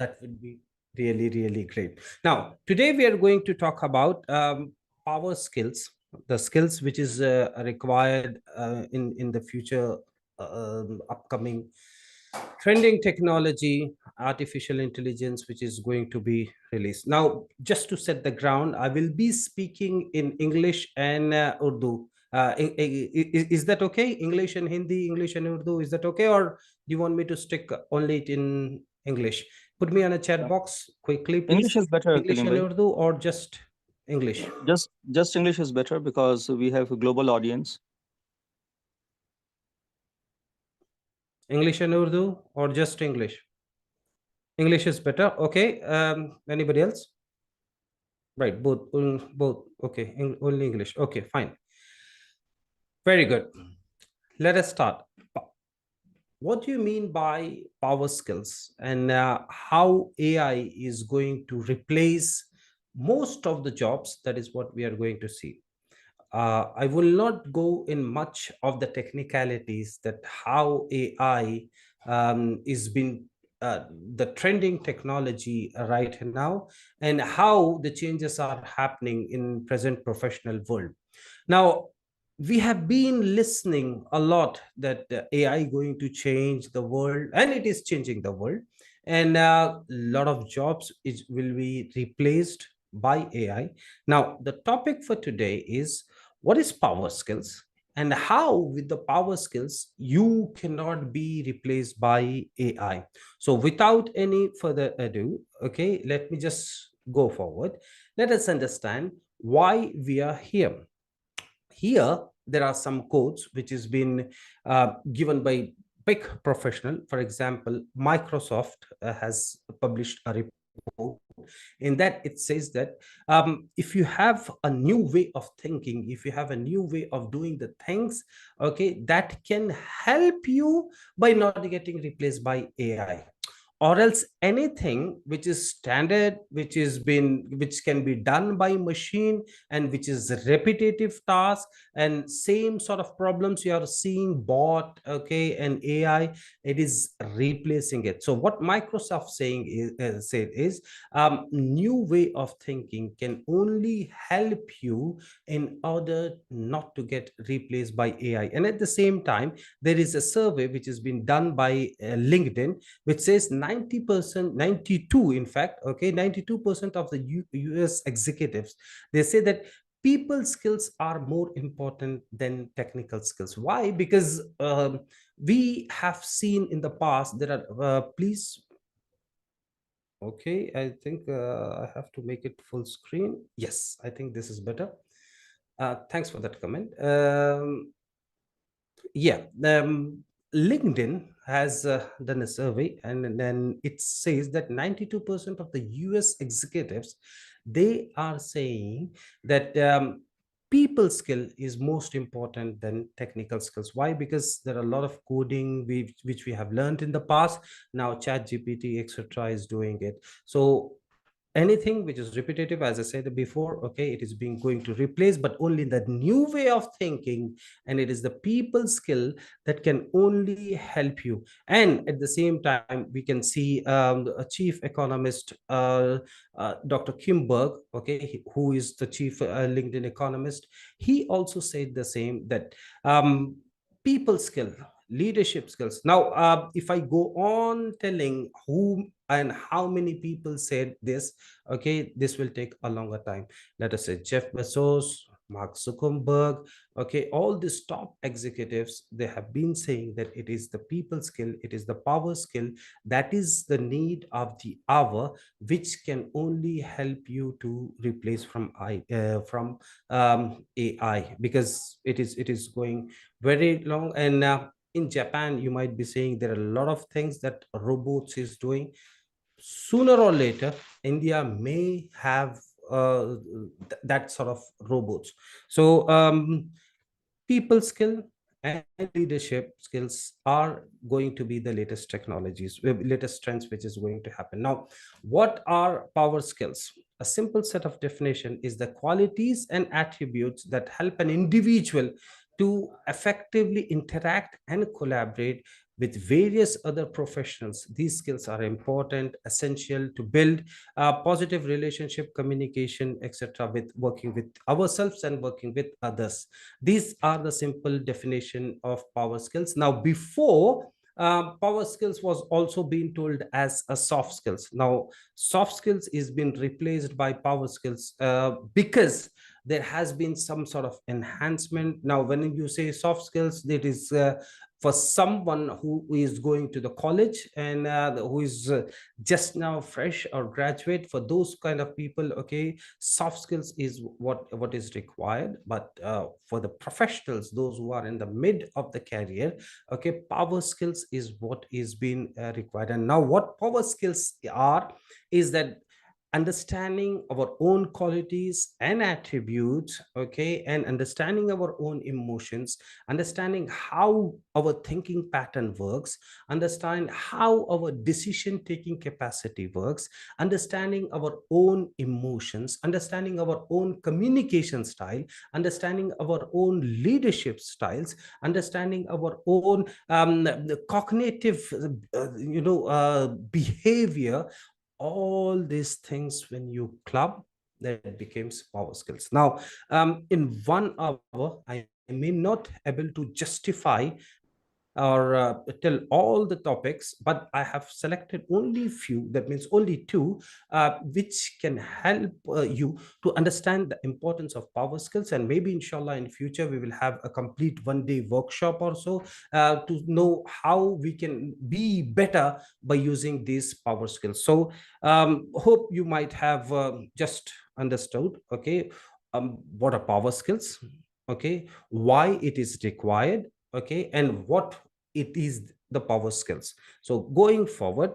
That would be really, really great. Now, today we are going to talk about power skills, the skills which is required in the future, upcoming trending technology, artificial intelligence, which is going to be released. Now, just to set the ground, I will be speaking in English and Urdu. Is that okay? English and Hindi, English and Urdu, is that okay? Or do you want me to stick only in English? Put me on a chat box quickly, English please. is better, English Kaleem and bhai. Urdu or just English? Just English is better because we have a global audience. English and Urdu or just English? English is better. Okay. Anybody else? Right. Both. Both. Okay. Only English. Okay. Fine. Very good. Let us start. What do you mean by power skills, and how AI is going to replace most of the jobs? That is what we are going to see. I will not go in much of the technicalities that how AI is been the trending technology right now, and how the changes are happening in present professional world. Now, we have been listening a lot that AI going to change the world, and it is changing the world, and a lot of jobs will be replaced by AI. Now, the topic for today is what is power skills, and how with the power skills you cannot be replaced by AI. So without any further ado, okay, let me just go forward. Let us understand why we are here. Here there are some codes which has been given by big professional. For example, Microsoft has published a report. In that it says that if you have a new way of thinking, if you have a new way of doing the things, okay, that can help you by not getting replaced by AI, or else anything which is standard, which can be done by machine, and which is repetitive task, and same sort of problems you are seeing bot, okay, and AI, it is replacing it. So what Microsoft saying is said is new way of thinking can only help you in order not to get replaced by AI. And at the same time, there is a survey which has been done by LinkedIn, which says 90%, 92 in fact, okay, 92% of the US executives, they say that people skills are more important than technical skills. Why? Because we have seen in the past there are please, okay, I think I have to make it full screen. Yes, I think this is better. Thanks for that comment. Yeah, LinkedIn has done a survey, and then it says that 92% of the US executives, they are saying that people skill is most important than technical skills. Why? Because there are a lot of coding which we have learned in the past. Now chat GPT etc is doing it. So anything which is repetitive, as I said before, okay, it is being going to replace, but only the new way of thinking, and it is the people skill that can only help you. And at the same time, we can see a chief economist, Dr. Kimberg, okay, who is the chief LinkedIn economist. He also said the same, that people skill, leadership skills. Now if I go on telling who and how many people said this, okay, this will take a longer time. Let us say Jeff Bezos, Mark Zuckerberg, okay, all these top executives, they have been saying that it is the people skill, it is the power skill, that is the need of the hour, which can only help you to replace from AI, because it is going very long. And in Japan, you might be saying there are a lot of things that robots is doing. Sooner or later, India may have that sort of robots. So people skill and leadership skills are going to be the latest technologies, latest trends which is going to happen. Now, what are power skills? A simple set of definition is the qualities and attributes that help an individual to effectively interact and collaborate with various other professionals. These skills are important, essential to build a positive relationship, communication, etc., with working with ourselves and working with others. These are the simple definition of power skills. Now, before, power skills was also being told as a soft skills. Now, soft skills is been replaced by power skills because there has been some sort of enhancement. Now, when you say soft skills, it is for someone who is going to the college and who is just now fresh or graduate. For those kind of people, okay, soft skills is what is required. But for the professionals, those who are in the mid of the career, okay, power skills is what is being required. And now what power skills are is that understanding our own qualities and attributes, okay, and understanding our own emotions, understanding how our thinking pattern works, understand how our decision taking capacity works, understanding our own emotions, understanding our own communication style, understanding our own leadership styles, understanding our own cognitive behavior. All these things, when you club, that becomes power skills. Now, in 1 hour I may not able to justify or tell all the topics, but I have selected only few, that means only two, which can help you to understand the importance of power skills. And maybe inshallah in future we will have a complete 1 day workshop or so to know how we can be better by using these power skills. So hope you might have just understood, okay, what are power skills, okay, why it is required, okay, and what it is the power skills. So going forward,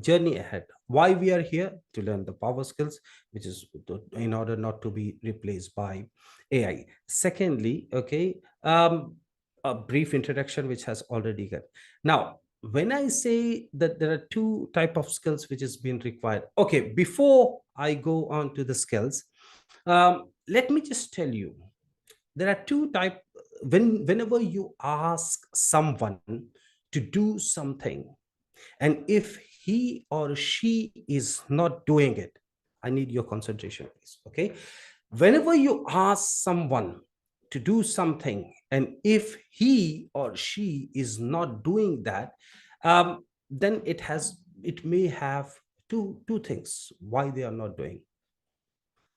journey ahead, why we are here to learn the power skills, which is in order not to be replaced by AI. Secondly, okay, a brief introduction which has already got. Now, when I say that there are two type of skills which has been required, okay, before I go on to the skills, let me just tell you, there are two type. Whenever you ask someone to do something, and if he or she is not doing it, I need your concentration, please, okay. Whenever you ask someone to do something, and if he or she is not doing that, then it may have two things why they are not doing.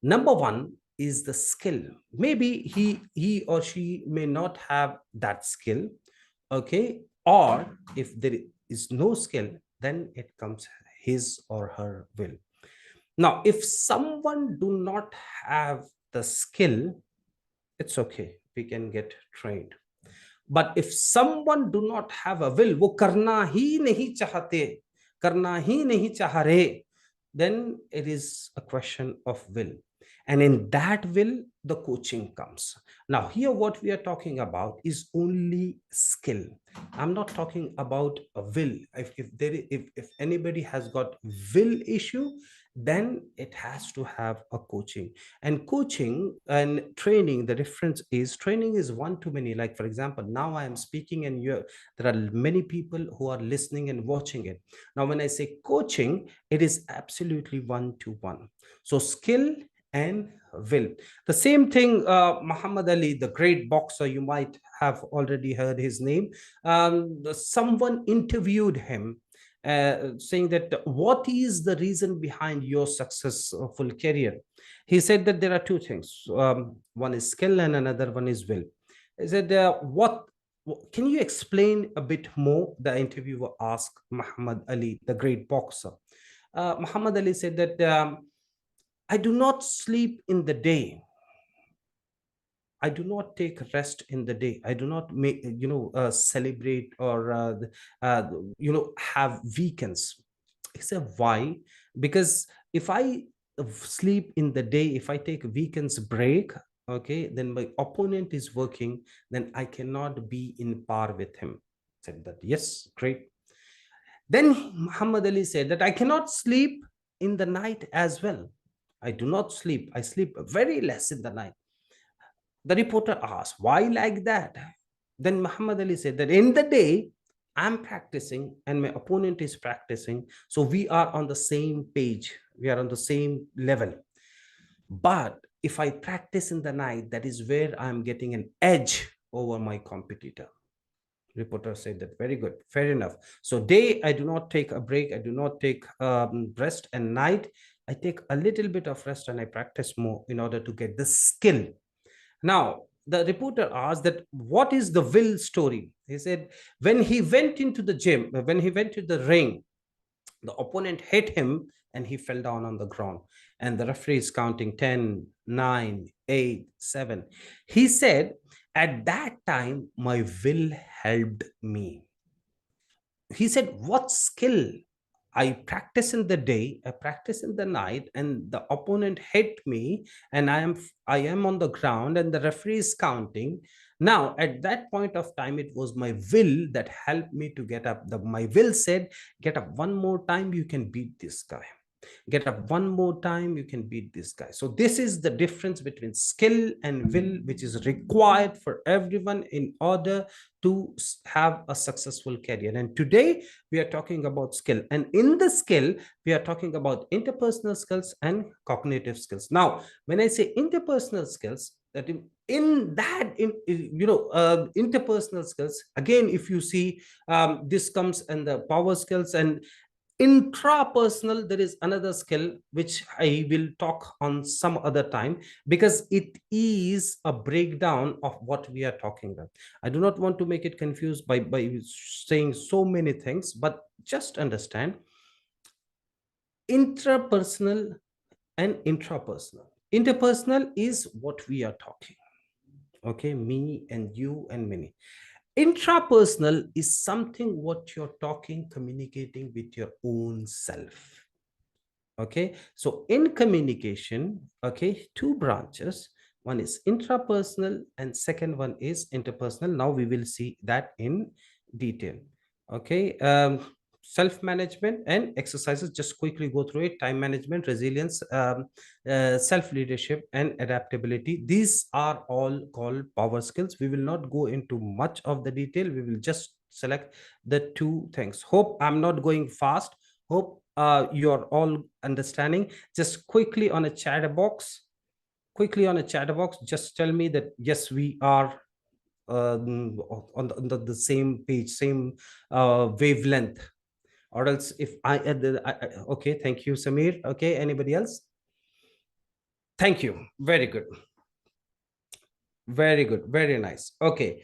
Number one is the skill. Maybe he or she may not have that skill, okay, or if there is no skill, then it comes his or her will. Now, if someone do not have the skill, it's okay, we can get trained. But if someone do not have a will, वो करना ही नहीं चाहते, करना ही नहीं चाह रहे, then it is a question of will. And in that will, the coaching comes. Now here what we are talking about is only skill. I'm not talking about a will. If anybody has got will issue, then it has to have a coaching. And coaching and training, the difference is training is one to many. Like for example, now I am speaking and there are many people who are listening and watching it. Now when I say coaching, it is absolutely one to one. So skill and will. The same thing, Muhammad Ali, the great boxer, you might have already heard his name. Someone interviewed him saying that what is the reason behind your successful career. He said that there are two things, one is skill and another one is will. He said, what can you explain a bit more? The interviewer asked Muhammad Ali, the great boxer. Muhammad Ali said that I do not sleep in the day, I do not take rest in the day. I do not make, celebrate or, have weekends. Except why? Because if I sleep in the day, if I take weekends break, okay, then my opponent is working, then I cannot be in par with him. Said that, yes, great. Then Muhammad Ali said that I cannot sleep in the night as well. I do not sleep. I sleep very less in the night. The reporter asked, why like that? Then Muhammad Ali said that in the day, I'm practicing and my opponent is practicing. So we are on the same page, we are on the same level. But if I practice in the night, that is where I'm getting an edge over my competitor. Reporter said that. Very good, fair enough. So day I do not take a break, I do not take rest, and night I take a little bit of rest and I practice more in order to get the skill. Now the reporter asked that what is the will story. He said when he went into the gym, when he went to the ring, the opponent hit him and he fell down on the ground, and the referee is counting 10, 9, 8, 7. He said at that time my will helped me. He said what skill? I practice in the day, I practice in the night, and the opponent hit me, and I am on the ground, and the referee is counting. Now, at that point of time, it was my will that helped me to get up. My will said, "Get up one more time, you can beat this guy. Get up one more time, you can beat this guy." So this is the difference between skill and will, which is required for everyone in order to have a successful career. And today we are talking about skill, and in the skill we are talking about interpersonal skills and cognitive skills. Now when I say interpersonal skills, that in that in interpersonal skills, again, if you see, this comes in the power skills. And intrapersonal, there is another skill which I will talk on some other time, because it is a breakdown of what we are talking about. I do not want to make it confused by saying so many things, but just understand intrapersonal and intrapersonal. Interpersonal is what we are talking, okay, me and you and many. Intrapersonal is something what you're talking, communicating with your own self. Okay, so in communication, okay, two branches. One is intrapersonal and second one is interpersonal. Now we will see that in detail. Okay, self management and exercises, just quickly go through it. Time management, resilience, self leadership and adaptability, these are all called power skills. We will not go into much of the detail, we will just select the two things. Hope I'm not going fast. Hope you're all understanding. Just quickly on a chat box, just tell me that yes, we are on the same page, same wavelength. Or else if okay, thank you, Samir. Okay, anybody else? Thank you. Very good. Very good. Very nice. Okay.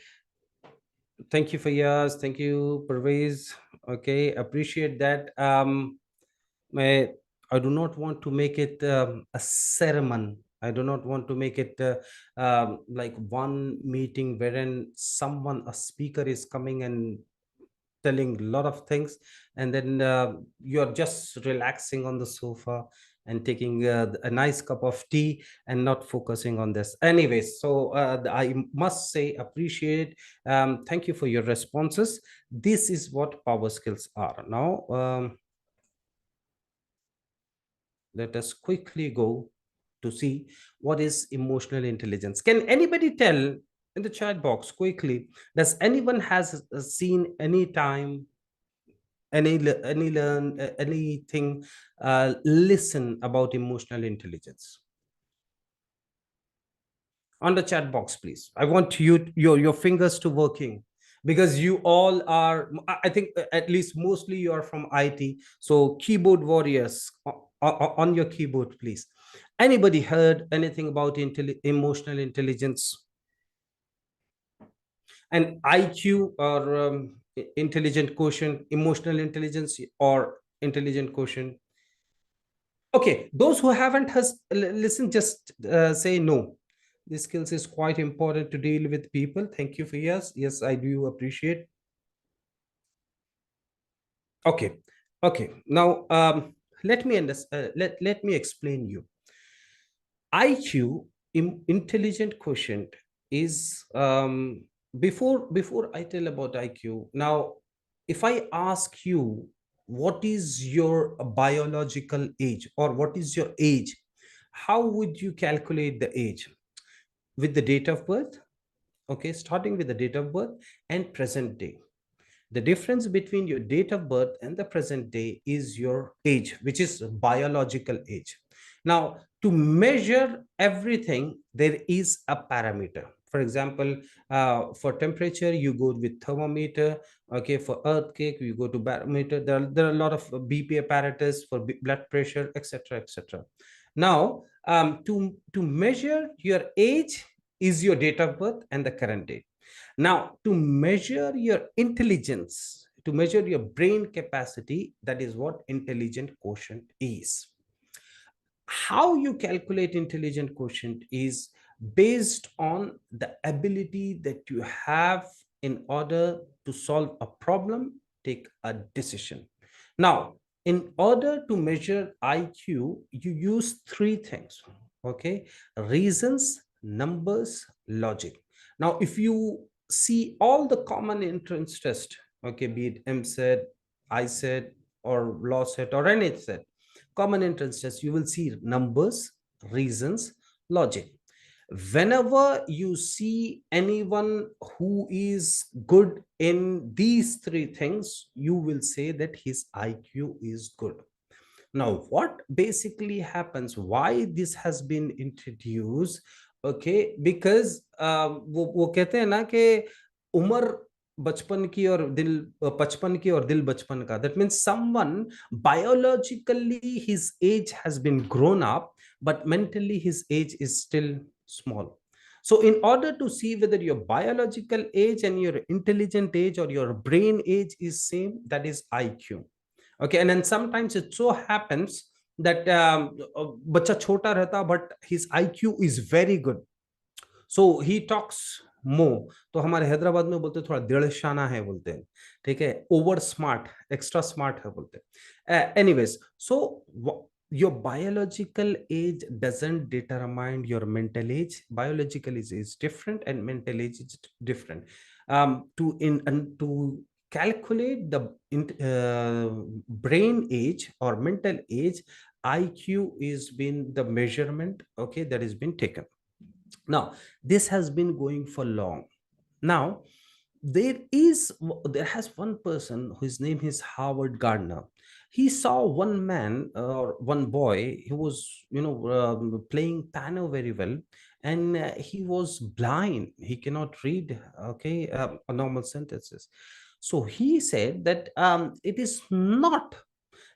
Thank you for yours. Thank you, Pervez. Okay, appreciate that. I, I do not want to make it a sermon. I do not want to make it like one meeting wherein someone, a speaker, is coming and telling a lot of things, and then you're just relaxing on the sofa and taking a nice cup of tea and not focusing on this. Anyways, so I must say appreciate. Thank you for your responses. This is what power skills are. Now let us quickly go to see what is emotional intelligence. Can anybody tell in the chat box quickly, does anyone has seen any time, any learn anything, listen about emotional intelligence? On the chat box, please. I want your fingers to working, because you all are, I think, at least mostly you are from IT. So keyboard warriors, on your keyboard, please. Anybody heard anything about emotional intelligence? And IQ, or intelligent quotient, emotional intelligence or intelligent quotient? Okay, those who haven't has listen, just say no. This skills is quite important to deal with people. Thank you for yes. Yes, I do appreciate. Okay, okay. Now, let me let me explain you. IQ, intelligent quotient, is before I tell about IQ. Now, if I ask you what is your biological age, or what is your age, how would you calculate the age? With the date of birth. Okay, starting with the date of birth and present day. The difference between your date of birth and the present day is your age, which is biological age. Now, to measure everything, there is a parameter. For example, for temperature, you go with thermometer. Okay, for earthquake, you go to barometer. There are a lot of BP apparatus for blood pressure, etc., etc. Now, to measure your age is your date of birth and the current date. Now, to measure your intelligence, to measure your brain capacity, that is what intelligent quotient is. How you calculate intelligent quotient is based on the ability that you have in order to solve a problem, take a decision. Now, in order to measure IQ, you use three things. Okay, reasons, numbers, logic. Now, if you see all the common entrance test, okay, be it MSET, ISET, or law set, or any set, common entrance test, you will see numbers, reasons, logic. Whenever you see anyone who is good in these three things, you will say that his IQ is good. Now, what basically happens, why this has been introduced? Okay, because वो कहते हैं ना कि उम्र बचपन की और दिल बचपन की और दिल बचपन का. That means someone biologically his age has been grown up, but mentally his age is still small. So in order to see whether your biological age and your intelligent age or your brain age is same, that is IQ. Okay, and then sometimes it so happens that बच्चा छोटा रहता but his IQ is very good, so he talks more. तो हमारे हैदराबाद में बोलते हैं थोड़ा दिलशाना है बोलते हैं, ठीक है, ओवर स्मार्ट, एक्स्ट्रा स्मार्ट है बोलते हैं. Anyways, so your biological age doesn't determine your mental age. Biological is different and mental age is different. To calculate the brain age or mental age, IQ is been the measurement, okay, that has been taken. Now, this has been going for long. Now, there has one person whose name is Howard Gardner. He saw one man or one boy who was, playing piano very well, and he was blind. He cannot read, okay, normal sentences. So he said that it is not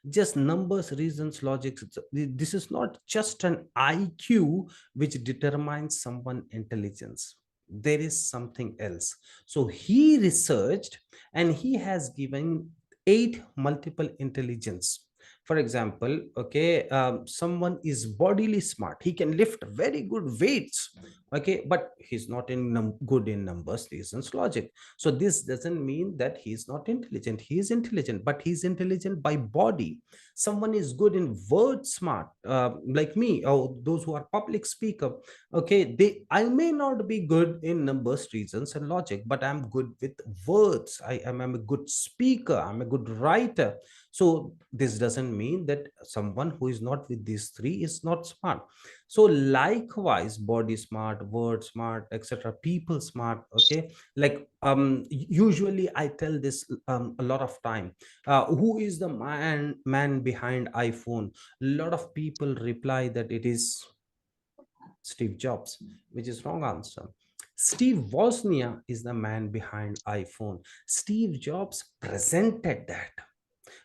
just numbers, reasons, logic. This is not just an IQ which determines someone intelligence. There is something else. So he researched and he has given 8 multiple intelligence. For example, okay, someone is bodily smart. He can lift very good weights, okay, but he's not good in numbers, reasons, logic. So this doesn't mean that he's not intelligent. He is intelligent, but he's intelligent by body. Someone is good in word smart, like me, or those who are public speaker. Okay, I may not be good in numbers, reasons, and logic, but I'm good with words. I'm a good speaker. I'm a good writer. So this doesn't mean that someone who is not with these three is not smart. So likewise, body smart, word smart, etc., people smart. Okay, like usually I tell this a lot of time. Who is the man behind iPhone? A lot of people reply that it is Steve Jobs, which is wrong answer. Steve Wozniak is the man behind iPhone. Steve Jobs presented that.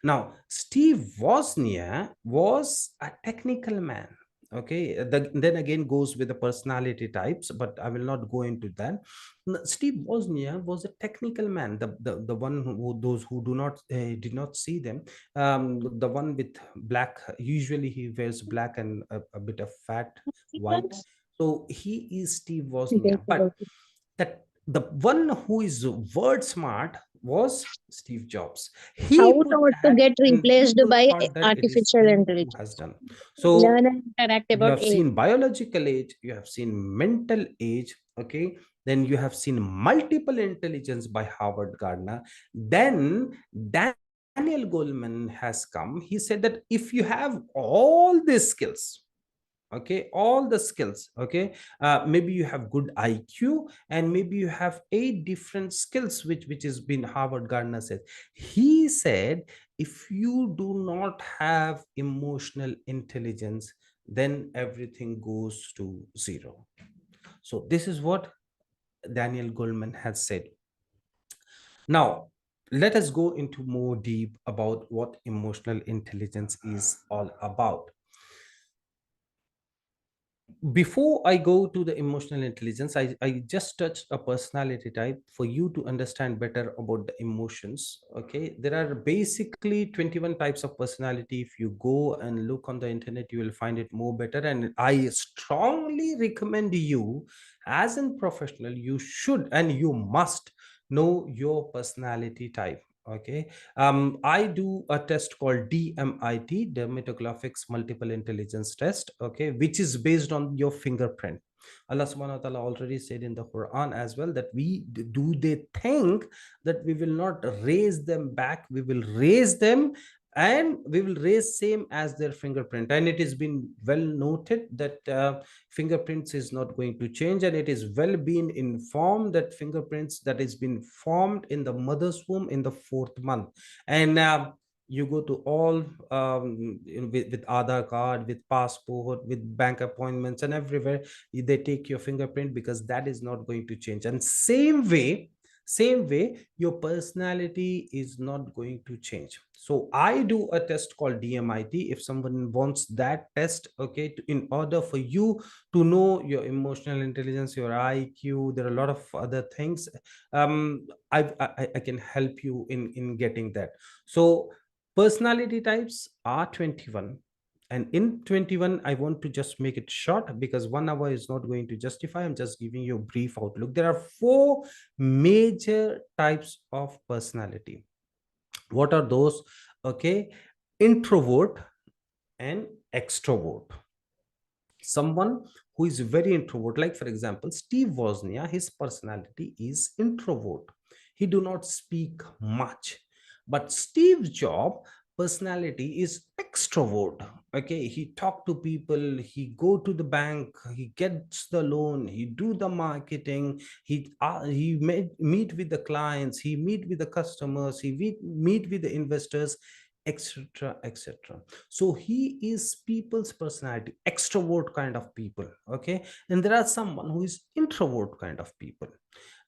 Now, Steve Wozniak was a technical man. Okay, then again goes with the personality types, but I will not go into that. Steve Wozniak was a technical man, the one who, those who do not did not see them, the one with black. Usually, he wears black and a bit of fat, white. So he is Steve Wozniak, but that the one who is word smart was Steve Jobs. How He put not to that, get and replaced people by thought that it is artificial him who intelligence? has done. Learn So and interact you about have AI. seen biological age, you have seen mental age, okay. Then you have seen multiple intelligence by Howard Gardner. Then Daniel Goleman has come. He said that if you have all these skills, Okay, all the skills. Okay, maybe you have good IQ, and maybe you have 8 different skills, which has been Harvard Gardner said. He said, if you do not have emotional intelligence, then everything goes to zero. So this is what Daniel Goleman has said. Now, let us go into more deep about what emotional intelligence is all about. Before I go to the emotional intelligence, I just touched a personality type for you to understand better about the emotions. Okay, there are basically 21 types of personality. If you go and look on the internet, you will find it more better. And I strongly recommend you, as a professional, you should and you must know your personality type. Okay, I do a test called DMIT, Dermatographics Multiple Intelligence Test, okay, which is based on your fingerprint. Allah subhanahu wa ta'ala already said in the Quran as well that do they think that we will not raise them back? We will raise them, and we will raise same as their fingerprint. And it has been well noted that fingerprints is not going to change, and it is well been informed that fingerprints that is been formed in the mother's womb in the 4th month. And you go to all with Aadhaar card, with passport, with bank appointments, and everywhere they take your fingerprint, because that is not going to change. And same way your personality is not going to change. So I do a test called DMIT. If someone wants that test, okay, in order for you to know your emotional intelligence, your IQ, there are a lot of other things. I can help you in getting that. So personality types are 21, and in 21 I want to just make it short, because 1 hour is not going to justify. I'm just giving you a brief outlook. There are 4 major types of personality. What are those? Okay, introvert and extrovert. Someone who is very introvert, like for example Steve Wozniak, his personality is introvert. He do not speak much. But Steve Jobs personality is extrovert. Okay, he talk to people, he go to the bank, he gets the loan, he do the marketing, he meet with the clients, he meet with the customers, he meet with the investors, etc, etc. So he is people's personality, extrovert kind of people. Okay, and there are someone who is introvert kind of people.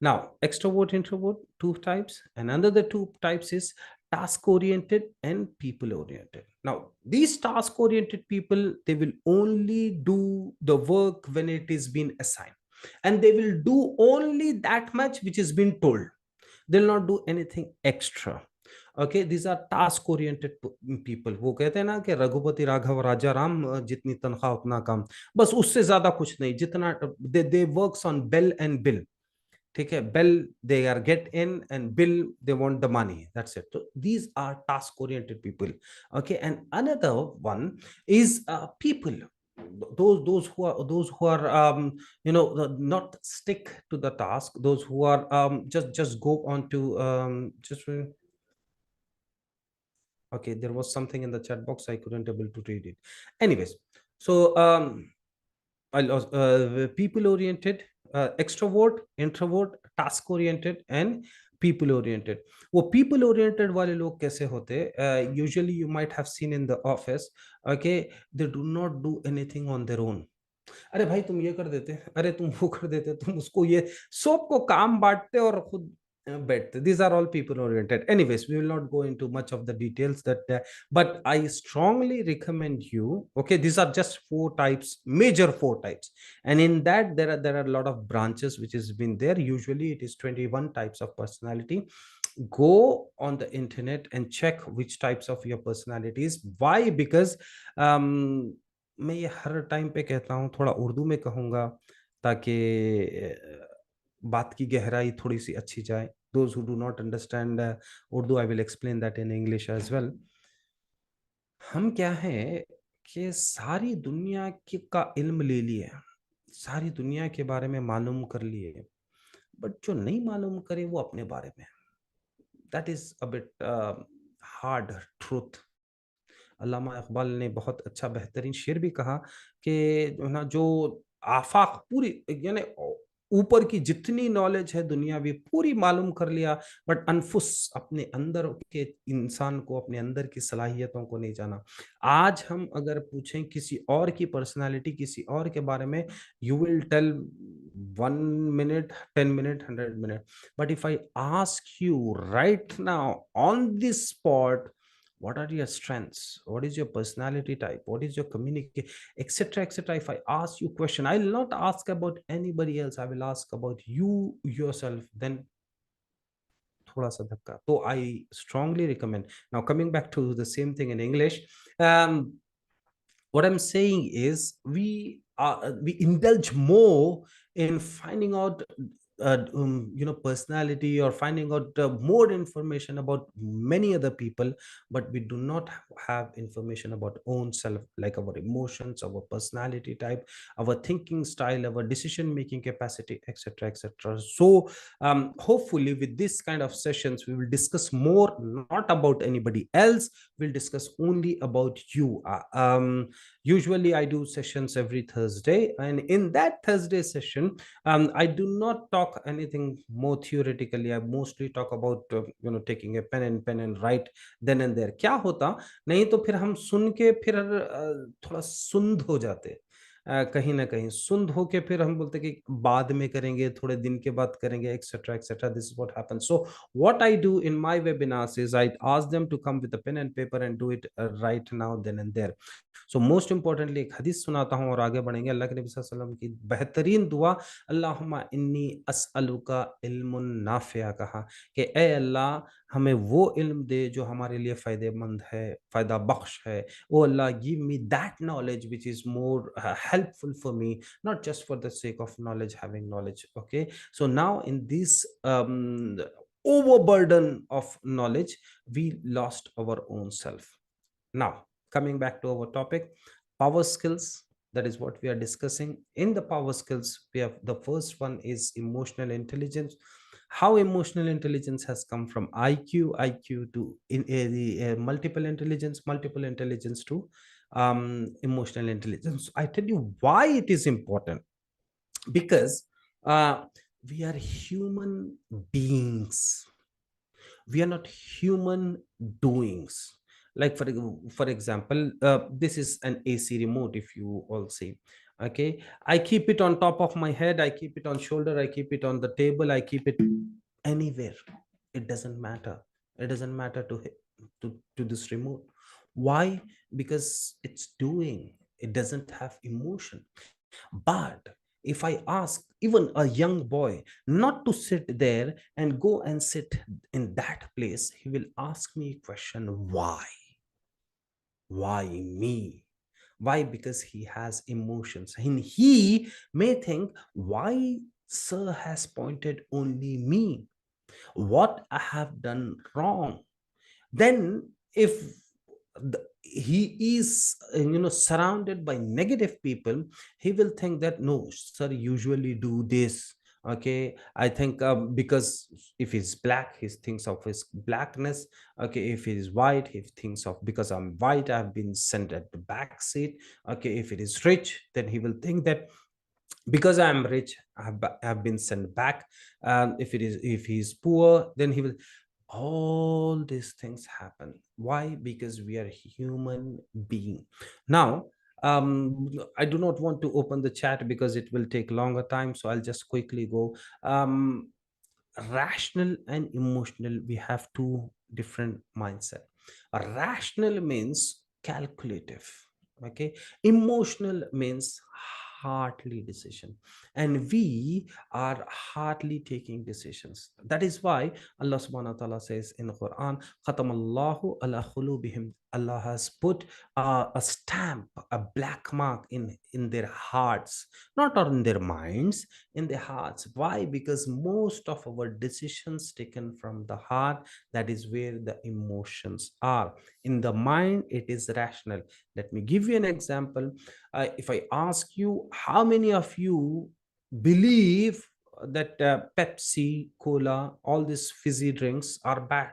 Now extrovert, introvert, 2 types, and another 2 types is task oriented and people oriented. Now these task oriented people, they will only do the work when it is being assigned, and they will do only that much which is being told. They'll not do anything extra. Okay, these are task oriented people. वो कहते हैं ना कि रघुपति राघव राजा राम, जितनी तनख्वाह उतना काम, बस उससे ज्यादा कुछ नहीं, जितना they works on bell and bill. ठीक है, bell, they are get in, and bill, they want the money, that's it. So these are task oriented people. Okay, and another one is people, those who are not stick to the task, those who are just go on to just okay, there was something in the chat box, I couldn't able to read it. Anyways, so I lost people oriented, extrovert, introvert, task oriented, and people oriented. वो people oriented वाले लोग कैसे होते? Usually you might have seen in the office. Okay, they do not do anything on their own. अरे भाई तुम ये कर देते, अरे तुम वो कर देते, तुम उसको ये, सबको काम बांटते और खुद बैठते. These are all people oriented. Anyways, we will not go into much of the details that but I strongly recommend you. Okay, these are just 4 types, major 4 types, and in that there are a lot of branches which has been there. Usually it is 21 types of personality. Go on the internet and check which types of your personalities. Why? Because मैं ये हर time पे कहता हूँ, थोड़ा उर्दू में कहूँगा ताकि बात की गहराई थोड़ी सी अच्छी जाए. Those who do not understand Urdu, I will explain that in English as well. हम क्या है कि सारी दुनिया का इल्म ले लिए, सारी दुनिया के बारे में मालूम कर लिए, बट जो नहीं मालूम करे वो अपने बारे में. That is a bit hard truth. अल्लामा इकबाल ने बहुत अच्छा बेहतरीन शेर भी कहा कि जो है ना, जो आफाक पूरी, यानी ऊपर की जितनी नॉलेज है दुनियावी पूरी मालूम कर लिया, बट अनफुस, अपने अंदर के इंसान को, अपने अंदर की सलाहियतों को नहीं जाना। आज हम अगर पूछें किसी और की पर्सनालिटी, किसी और के बारे में, you will tell 1 minute, 10 minute, 100 minute. But if I ask you right now on this spot, what are your strengths? What is your personality type? What is your communication, etc., etc.? If I ask you question, I will not ask about anybody else. I will ask about you yourself. Then थोड़ा सा धक्का. So I strongly recommend. Now coming back to the same thing in English. What I'm saying is we indulge more in finding out personality, or finding out more information about many other people, but we do not have information about own self, like our emotions, our personality type, our thinking style, our decision making capacity, etc., etc. So hopefully with this kind of sessions we will discuss more, not about anybody else, we'll discuss only about you. Usually I do sessions every Thursday, and in that Thursday session, I do not talk anything more theoretically. I mostly talk about taking a pen and write then and there. क्या होता, नहीं तो फिर हम सुन के फिर थोड़ा सुंद हो जाते, कहीं ना कहीं सुंद होके फिर हम बोलते कि बाद में करेंगे, थोड़े दिन के बाद करेंगे, etcetera etcetera. This is what happens. So what I do in my webinars is I ask them to come with a pen and paper and do it right now, then and there. So most importantly एक हदीस सुनाता हूँ और आगे बढ़ेंगे. अल्लाह के नबी सल्लल्लाहु अलैहि वसल्लम की बेहतरीन दुआ, अल्लाहुम्मा इन्नी अस्अलुका इल्मुन नाफिया, कहा कि ए अल्लाह, हमें वो इल्म दे जो हमारे लिए फ़ायदेमंद है, फ़ायदा बख्श है. Oh Allah, give me that knowledge which is more helpful for me, not just for the sake of knowledge, having knowledge. Okay, so now in this overburden of knowledge, we lost our own self. Now, coming back to our topic, power skills. That is what we are discussing. In the power skills, we have the first one is emotional intelligence. How emotional intelligence has come from IQ to multiple intelligence to emotional intelligence. I tell you why it is important, because uh, we are human beings, we are not human doings. Like for example, this is an AC remote, if you all see. Okay, I keep it on top of my head, I keep it on shoulder, I keep it on the table, I keep it anywhere. It doesn't matter. It doesn't matter to this remote. Why? Because it's doing, it doesn't have emotion. But if I ask even a young boy not to sit there and go and sit in that place, he will ask me a question: why? Why me? Why? Because he has emotions. And he may think, why sir has pointed only me? What I have done wrong? Then if he is surrounded by negative people, he will think that no sir usually do this. Okay, I think because if he's black, he thinks of his blackness. Okay, if he is white, he thinks of because I'm white, I've been sent at the back seat. Okay, if it is rich, then he will think that because I'm rich, have been sent back. If he's poor, then he will. All these things happen. Why? Because we are human being. Now, I do not want to open the chat because it will take longer time. So I'll just quickly go. Rational and emotional, we have two different mindset. A rational means calculative. Okay, emotional means hardly decision, and we are hardly taking decisions. That is why Allah subhanahu wa ta'ala says in the Quran, khatamallahu ala khulubihim, Allah has put a stamp, a black mark in their hearts, not on their minds, in their hearts. Why? Because most of our decisions taken from the heart, that is where the emotions are. In the mind, it is rational. Let me give you an example. If I ask you, how many of you believe that Pepsi, Cola, all these fizzy drinks are bad?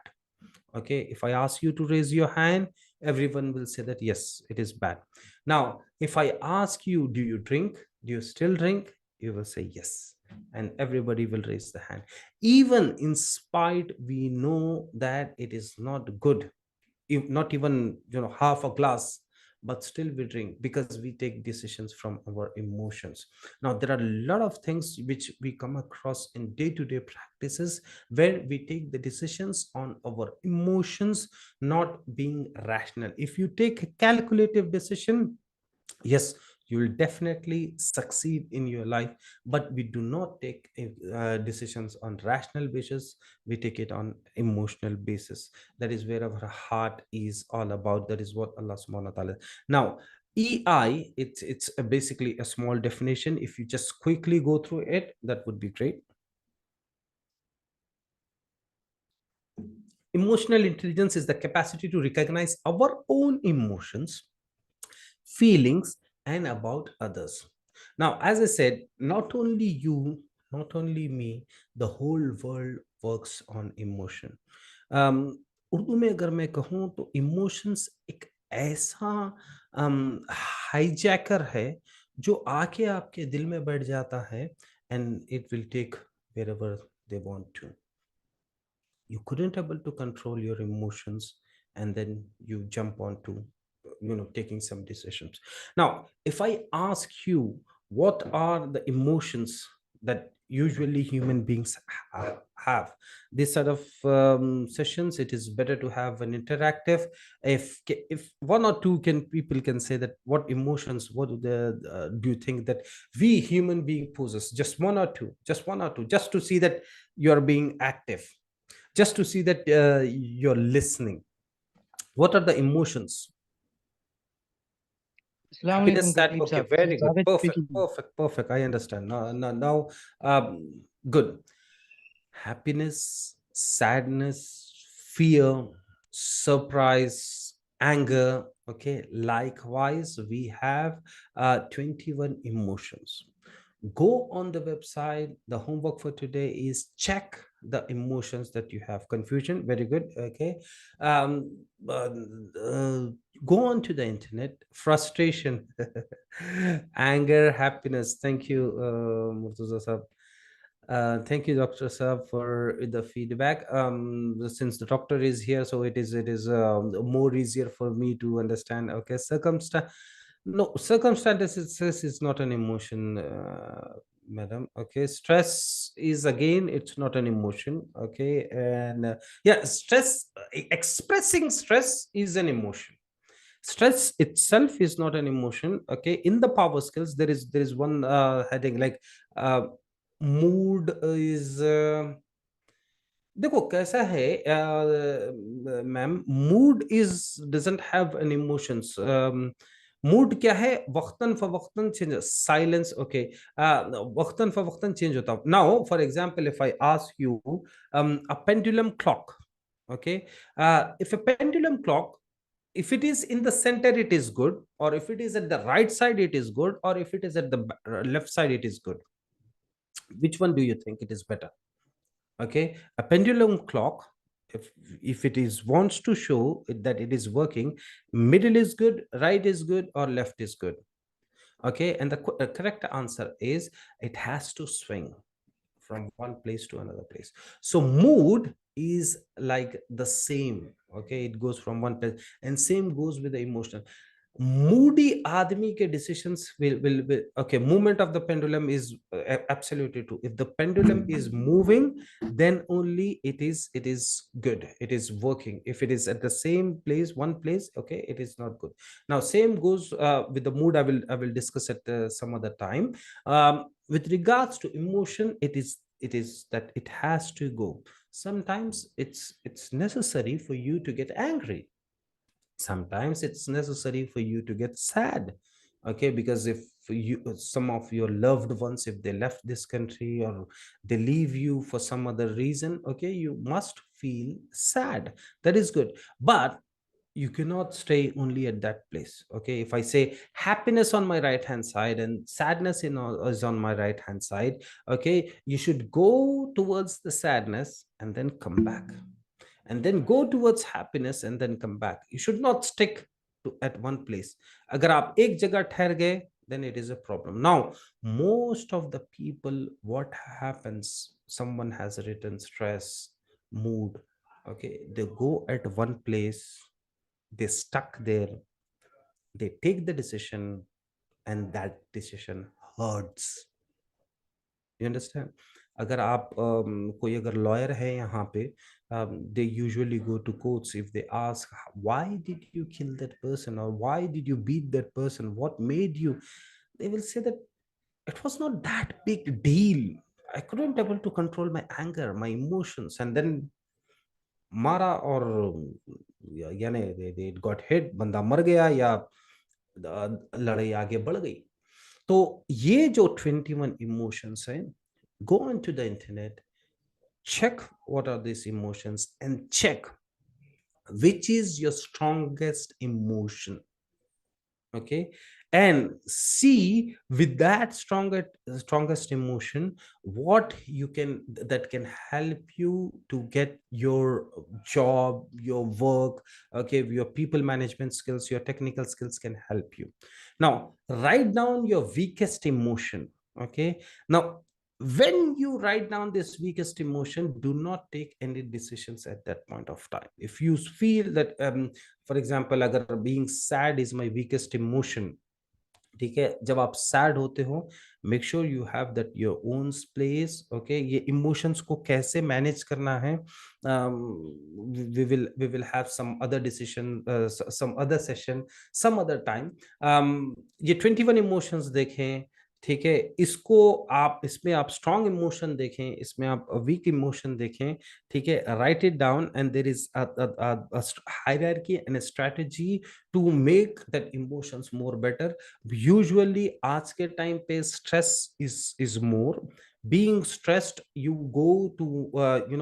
Okay, if I ask you to raise your hand, everyone will say that yes, it is bad. Now if I ask you, do you drink, do you still drink, you will say yes, and everybody will raise the hand. Even in spite we know that it is not good, if not even half a glass, but still we drink because we take decisions from our emotions. Now there are a lot of things which we come across in day-to-day practices where we take the decisions on our emotions, not being rational. If you take a calculative decision, yes, you will definitely succeed in your life. But we do not take decisions on rational basis, we take it on emotional basis. That is where our heart is all about. That is what Allah subhanahu wa ta'ala. Now EI, it's basically a small definition. If you just quickly go through it, that would be great. Emotional intelligence is the capacity to recognize our own emotions, feelings, and about others. Now, as I said, not only you, not only me, the whole world works on emotion. Urdu में अगर मैं कहूँ तो emotions एक ऐसा hijacker है जो आके आपके दिल में बैठ जाता है, and it will take wherever they want to. You couldn't able to control your emotions, and then you jump on to taking some decisions. Now if I ask you, what are the emotions that usually human beings have, this sort of sessions, it is better to have an interactive. If one or two can people can say that what emotions, what do you think that we human being possess, just one or two, just one or two, just to see that you are being active, just to see that you're listening. What are the emotions? Assalamu Happiness, alaikum, sad. Kaleem Okay, Syed. This is very good. Javed Perfect, speaking. perfect, perfect. I understand. Now, good. Happiness, sadness, fear, surprise, anger. Okay, likewise, we have 21 emotions. Go on the website. The homework for today is check the emotions that you have. Confusion, very good. Okay. um uh, uh, Go on to the internet. Frustration, anger, happiness. Thank you, Murtaza sir. Thank you, Dr. Saab, for the feedback. Since the doctor is here, so it is more easier for me to understand. Okay, circumstance. No, circumstances itself is not an emotion, madam. Okay, stress is again, it's not an emotion. Okay, and yeah, stress. Expressing stress is an emotion. Stress itself is not an emotion. Okay, in the power skills, there is one heading like uh, mood is देखो कैसा है ma'am, mood is doesn't have an emotions. Mood क्या है, वक्तन फवक्तन change, silence. Okay, वक्तन फवक्तन change होता है. Now for example, if I ask you a pendulum clock. Okay, if a pendulum clock, if it is in the center it is good, or if it is at the right side it is good, or if it is at the left side it is good, which one do you think it is better? Okay, a pendulum clock, if it is wants to show that it is working, middle is good, right is good, or left is good. Okay, and the correct answer is it has to swing from one place to another place. So mood is like the same. Okay, it goes from one place, and same goes with the emotional. Moody आदमी के decisions will okay, movement of the pendulum is absolutely true. If the pendulum is moving, then only it is good, it is working. If it is at the same place, one place, okay, it is not good. Now same goes with the mood. I will discuss at some other time. With regards to emotion, it is that it has to go. Sometimes it's necessary for you to get angry. Sometimes it's necessary for you to get sad. Okay, because if you, some of your loved ones, if they left this country or they leave you for some other reason, okay, you must feel sad. That is good. But you cannot stay only at that place. Okay, if I say happiness on my right hand side and sadness is on my right hand side, okay, you should go towards the sadness and then come back. and then go towards happiness and then come back. You should not stick to at one place. Agar aap ek jagah ठहर गए, then it is a problem. Now most of the people, what happens, someone has written stress, mood, okay, they go at one place, they stuck there, they take the decision, and that decision hurts. You understand? अगर आप कोई अगर lawyer है यहाँ पे, they usually go to courts. If they ask, why did you kill that person, or why did you beat that person, what made you, they will say that it was not that big deal, I couldn't able to control my anger, my emotions, and then मारा और यानी they got hit, बंदा मर गया, या लड़ाई आगे बढ़ गई. तो ये जो 21 इमोशंस हैं, go onto the internet, check what are these emotions, and check which is your strongest emotion. Okay, and see with that strongest emotion what you can, that can help you to get your job, your work. Okay, your people management skills, your technical skills can help you. Now write down your weakest emotion. Okay, now when you write down this weakest emotion, do not take any decisions at that point of time. If you feel that for example, अगर being sad is my weakest emotion, ठीक है, जब आप sad होते हो, make sure you have that your own space. Okay, ये emotions को कैसे मैनेज करना है, we will have some other decision, some other session, some other time. ये 21 इमोशंस देखें, ठीक है, इसको आप, इसमें आप स्ट्रॉन्ग इमोशन देखें, इसमें आप वीक इमोशन देखें, ठीक है, write it down, and there is hierarchy and strategy to make that emotions more better. Usually आज के टाइम पे stress is more, being stressed, you go to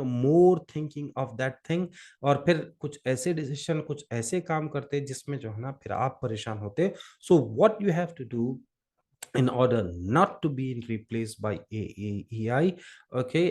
more thinking of that thing, और फिर कुछ ऐसे डिसीजन, कुछ ऐसे काम करते हैं जिसमें जो है ना फिर आप परेशान होते. So what you have to do in order not to be replaced by AI. Okay,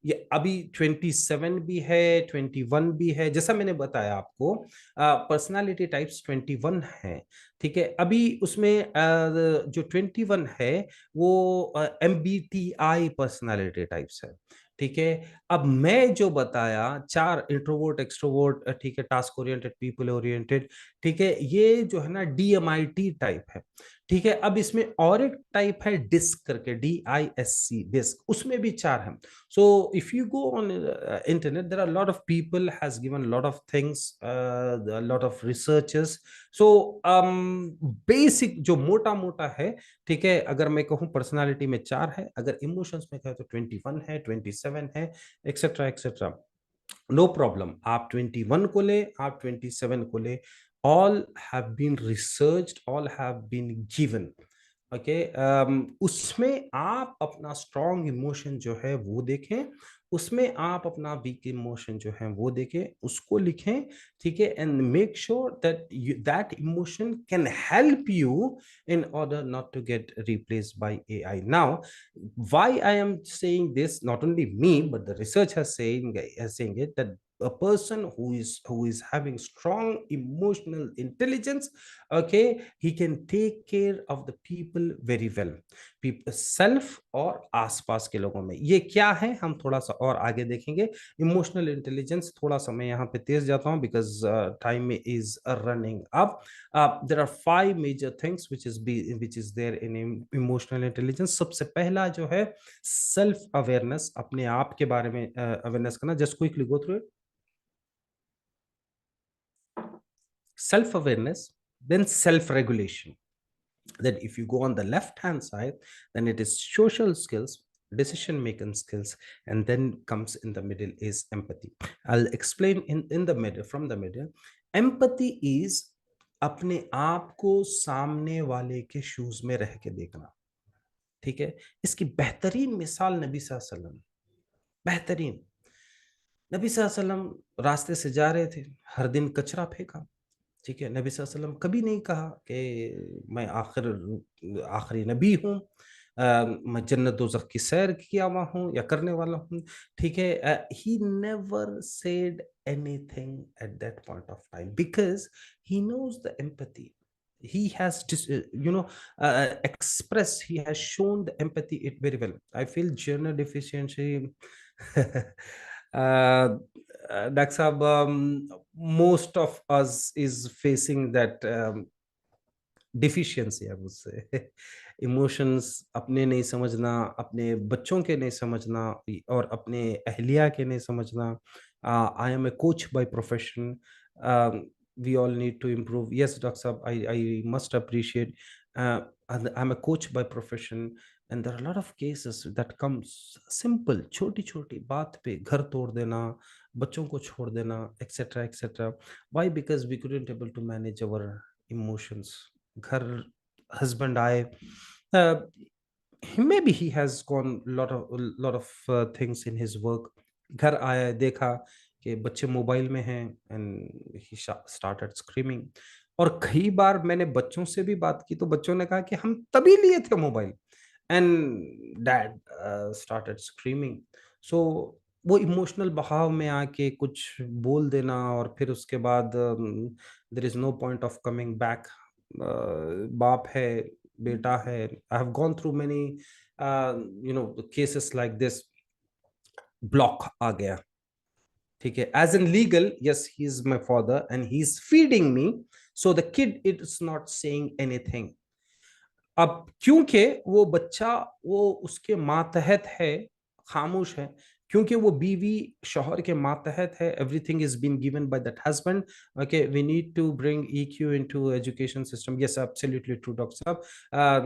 ये अभी 27 भी है, 21 भी है, जैसा मैंने बताया आपको, पर्सनालिटी टाइप्स 21 है. ठीक है, अभी उसमें जो 21 है वो MBTI पर्सनालिटी टाइप्स है. ठीक है, अब मैं जो बताया, चार, इंट्रोवर्ट, एक्सट्रोवर्ट, ठीक है, टास्क ओरिएंटेड, पीपल ओरिएंटेड, ठीक है, ये जो है ना DMIT टाइप है. ठीक है, अब इसमें और एक टाइप है डिस्क करके, DISC, डिस्क, उसमें भी चार हैं. So if you go on internet, there are lot of people has given lot of things, lot of researches. So basic जो मोटा मोटा है, ठीक है, अगर मैं कहूँ पर्सनालिटी में चार है, अगर इमोशंस में कहे तो 21 है, 27 है, एक्सेट्रा एक्सेट्रा. नो प्रॉब्लम, आप 21 को ले, आप 27 को ले, all have been researched, all have been given. Okay, उसमें आप अपना स्ट्रॉन्ग इमोशन जो है वो देखें, उसमें आप अपना वीक इमोशन जो है वो देखें, उसको लिखें. ठीक है, and make sure that that emotion can help you in order not to get replaced by AI. Now, why I am saying this, not only me, but the research has saying it, that a person who is having strong emotional intelligence, okay, he can take care of the people very well. people self और आसपास के लोगों में ये क्या है, हम थोड़ा सा और आगे देखेंगे. इमोशनल इंटेलिजेंस, थोड़ा सा मैं यहाँ पे तेज जाता हूँ because time is running up. There are 5 major things which is there in emotional intelligence. सबसे पहला जो है सेल्फ अवेयरनेस, अपने आप के बारे में अवेयरनेस करना. Just quickly go through it. Self awareness, then self regulation. Then if you go on the left hand side, then it is social skills, decision making skills, and then comes in the middle is empathy. I'll explain in the middle, from the middle. Empathy is अपने आप को सामने वाले के shoes में रह के देखना. ठीक है, इसकी बेहतरीन मिसाल नबी सल्लल्लाहु अलैहि वसल्लम. बेहतरीन, नबी सल्लल्लाहु अलैहि वसल्लम रास्ते से जा रहे थे, हर दिन कचरा फेंका. ठीक है, नबी सल्लल्लाहु अलैहि वसल्लम कभी नहीं कहा कि मैं आखिरी नबी हूँ, मैं जन्नत दोज़ख की सैर किया हुआ हूँ या करने वाला हूँ. ठीक है, he never said anything at that point of time, because he knows the empathy. He has just expressed, he has shown the empathy it very well. I feel gender deficiency Dak Sahab, most of us is facing that deficiency है मुझसे emotions अपने नहीं समझना, अपने बच्चों के नहीं समझना, और अपने अहलिया के नहीं समझना. I am a coach by profession. We all need to improve. Yes, Dr. Saab, I must appreciate. And I'm a coach by profession, and there are a lot of cases that comes simple, छोटी छोटी बात पे घर तोड़ देना, बच्चों को छोड़ देना, etc etc. Why? Because we couldn't able to manage our emotions. घर husband आए, uh, maybe he has gone lot of things in his work. घर आया, देखा कि बच्चे मोबाइल में हैं, एंड ही स्टार्टेड स्क्रीमिंग. और कई बार मैंने बच्चों से भी बात की तो बच्चों ने कहा कि हम तभी लिए थे mobile, and dad started screaming. So वो इमोशनल बहाव में आके कुछ बोल देना, और फिर उसके बाद there is no point of coming back. बाप है, बेटा है. I have gone through many cases like this. Block आ गया, ठीक है, as an legal, yes he is my father and he is feeding me, so the kid is not saying anything. अब क्योंकि वो बच्चा वो उसके मातहत है, खामोश है, क्योंकि वो बीवी शौहर के मातहत है, everything is been given by that husband. Okay, we need to bring EQ into education system. Yes, absolutely true, Dr. Saab.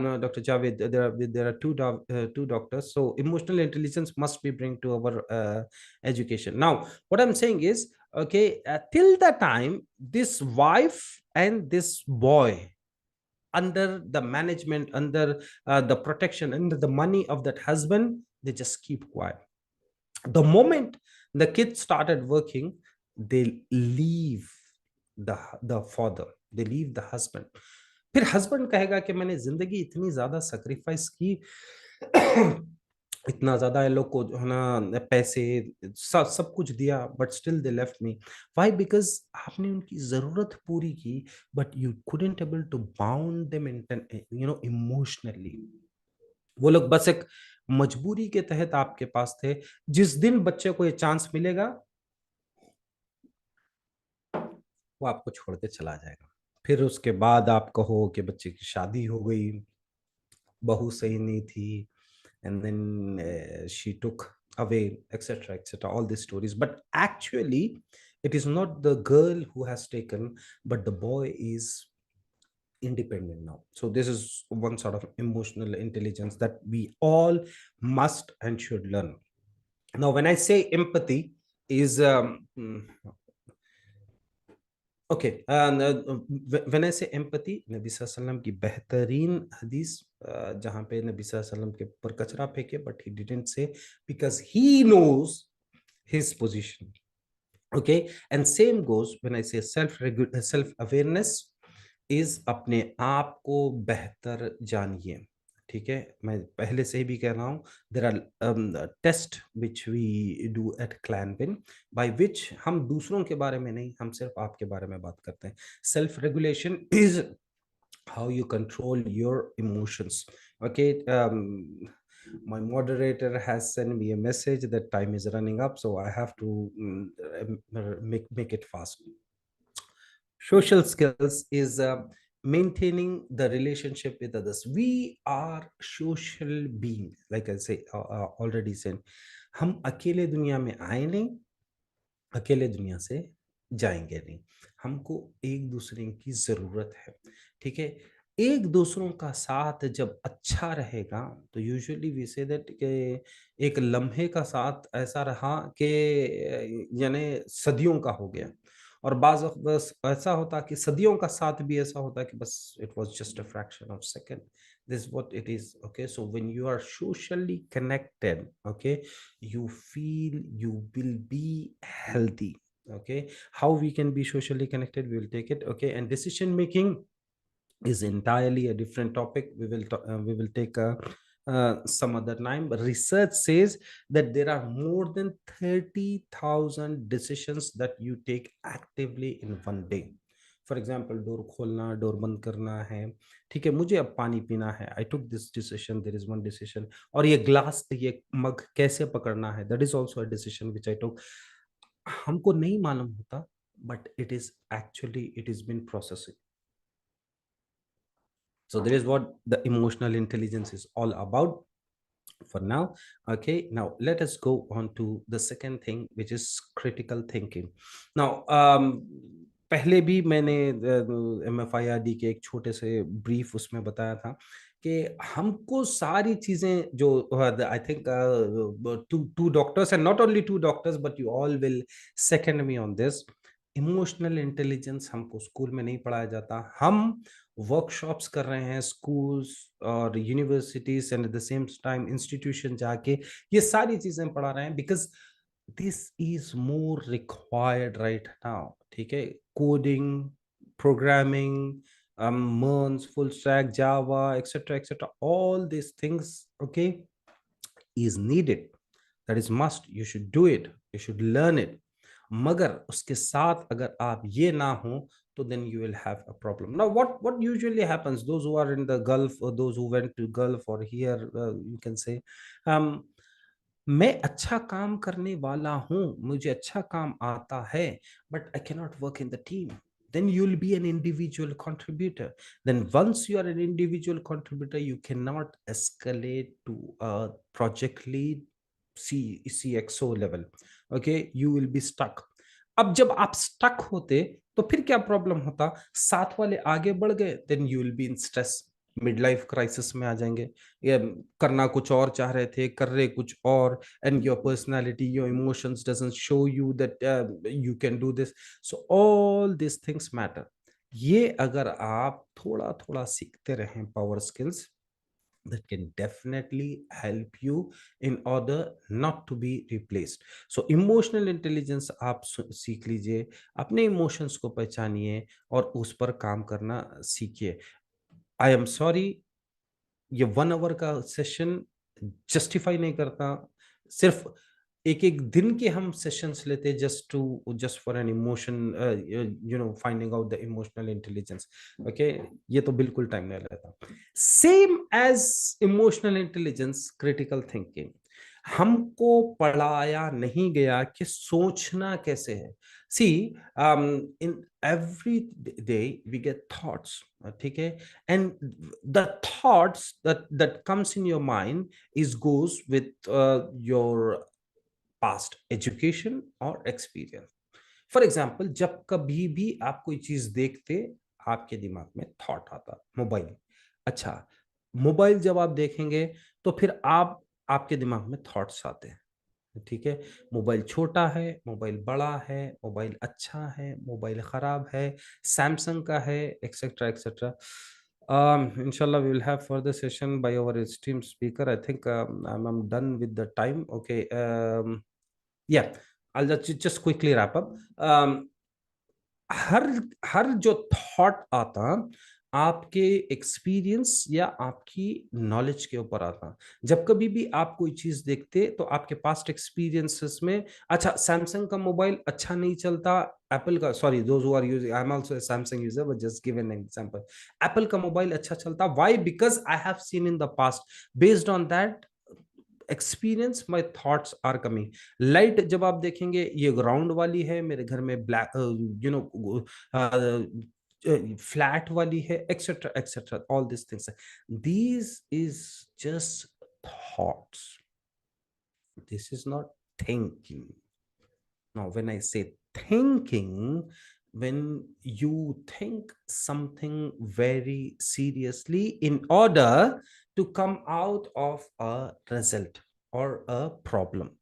No, Dr. Javed, there are two doctors, so emotional intelligence must be bring to our education. Now what I'm saying is, okay, till the time this wife and this boy under the management, under the protection, under the money of that husband, they just keep quiet. The moment the kids started working, they leave the father, they leave the husband. फिर husband कहेगा कि मैंने जिंदगी इतनी ज्यादा sacrifice की, इतना ज्यादा ये लोग को जो है ना पैसे सब कुछ दिया, but still they left me. Why? Because आपने उनकी जरूरत पूरी की, but you couldn't able to bound them emotionally. वो लोग बस एक मजबूरी के तहत आपके पास थे. जिस दिन बच्चे को ये चांस मिलेगा, वो आपको छोड़ के चला जाएगा. फिर उसके बाद आप कहो कि बच्चे की शादी हो गई, बहू सही नहीं थी, and then she took away, etc etc, all these stories. But actually it is not the girl who has taken, but the boy is independent now. So this is one sort of emotional intelligence that we all must and should learn. Now when I say empathy is okay, when I से empathy, नबी सल्लल्लाहु अलैहि वसल्लम की बेहतरीन हदीस, जहां पे नबी सल्लल्लाहु अलैहि वसल्लम के ऊपर कचरा फेंके, but he didn't say, because he knows his position. Okay, and same goes when I say self awareness is अपने आप को बेहतर जानिए. ठीक है, मैं पहले से ही भी कह रहा हूँ, there are test which we do at क्लैनविन, बाय विच हम दूसरों के बारे में नहीं, हम सिर्फ आपके बारे में बात करते हैं. Self regulation is how you control your emotions. Okay, my moderator has sent me a message that time is running up, so I have to make it fast. Social skills is maintaining the relationship with others. We are social beings, like I say already said. हम अकेले दुनिया में आए नहीं, अकेले दुनिया से जाएंगे नहीं. हमको एक दूसरे की जरूरत है. ठीक है, एक दूसरों का साथ जब अच्छा रहेगा, तो यूजुअली वी से दैट कि एक लम्हे का साथ ऐसा रहा कि यानी सदियों का हो गया. और बाज वक्त बस ऐसा होता कि सदियों का साथ भी ऐसा होता कि बस it was just a fraction of second. This is what it is. Okay, so when you are socially connected, okay, you feel you will be healthy. Okay, how we can be socially connected, we will take it. Okay, and decision making is entirely a different topic. We will take some other time. Research says that there are more than 30,000 decisions that you take actively in one day. For example, door खोलना, door बंद करना है, ठीक है, मुझे अब पानी पीना है, I took this decision, there is one decision, और ये ग्लास, ये मग कैसे पकड़ना है, that is also a decision which I took. हमको नहीं मालूम होता, but it is actually, it is been processing. So that is what the emotional intelligence is all about for now. Okay, now let us go on to the second thing, which is critical thinking. Now, पहले भी मैंने MFIRD के एक छोटे से brief उसमें बताया था कि हमको सारी चीजें जो, I think to doctors, and not only to doctors, but you all will second me on this. Emotional intelligence हमको स्कूल में नहीं पढ़ाया जाता. हम वर्कशॉप्स कर रहे हैं स्कूल्स और universities and at the same time institution जाके ये सारी चीजें पढ़ा रहे हैं, because this is more required right now. ठीक है, coding, programming, MERNs, full stack, Java, etc., all these things, okay, is needed. That is must. You should do it, you should learn it. मगर उसके साथ अगर आप ये ना हो, तो then you will have a problem. Now what usually happens, those who are in the Gulf, or those who went to Gulf, or here, you can say, um, मैं अच्छा काम करने वाला हूं, मुझे अच्छा काम आता है, but I cannot work in the team. Then you'll be an individual contributor. Then once you are an individual contributor, you cannot escalate to a project lead, CXO level. Okay, you will be stuck. अब जब आप stuck होते, तो फिर क्या problem होता, साथ वाले आगे बढ़ गए, then you will be in stress, mid life crisis में आ जाएंगे. ये करना कुछ और चाह रहे थे, कर रहे कुछ और, and your personality, your emotions doesn't show you that you can do this. So all this things matter. ये अगर आप थोड़ा थोड़ा सीखते रहें power skills, that can definitely help you in order not to be replaced. So emotional intelligence आप सीख लीजिए, अपने emotions को पहचानिए और उस पर काम करना सीखिए. आई एम सॉरी, ये 1 आवर का सेशन जस्टिफाई नहीं करता. सिर्फ एक एक दिन के हम सेशंस लेते, just for an emotion, finding out the emotional intelligence. Okay, ये तो बिल्कुल टाइम नहीं लेता. Same as emotional intelligence, critical thinking हमको पढ़ाया नहीं गया कि सोचना कैसे है. See, in every day we get thoughts, ठीक है, and the thoughts that comes in your mind is goes with your past education or experience. For example, जब कभी भी आप कोई चीज देखते, आपके दिमाग में थॉट आता, मोबाइल. अच्छा, मोबाइल जब आप देखेंगे, तो फिर आपके दिमाग में थॉट्स आते हैं. ठीक है, मोबाइल छोटा है, मोबाइल बड़ा है, मोबाइल अच्छा है, मोबाइल खराब है, सैमसंग का है, etcetera etcetera. Inshallah, we will have further session by our esteemed speaker. I think I'm done with the time. Okay. Yeah, I'll just quickly wrap up. हर हर जो थॉट आता, आपके एक्सपीरियंस या आपकी नॉलेज के ऊपर आता. जब कभी भी आप कोई चीज देखते, तो आपके पास्ट एक्सपीरियंसेस में, अच्छा, सैमसंग का मोबाइल अच्छा नहीं चलता, एप्पल का, sorry, those who are using, I am also a Samsung user, but just give an example, Apple का मोबाइल अच्छा चलता. Why? Because I have seen in the past, based on that experience my thoughts are coming. Light जब आप देखेंगे, ये round वाली है, मेरे घर में ब्लैक, फ्लैट वाली है, etcetera etcetera, all this things. This is just thoughts, this is not thinking. Now, when I say thinking, when you think something very seriously in order to come out of a result or a problem,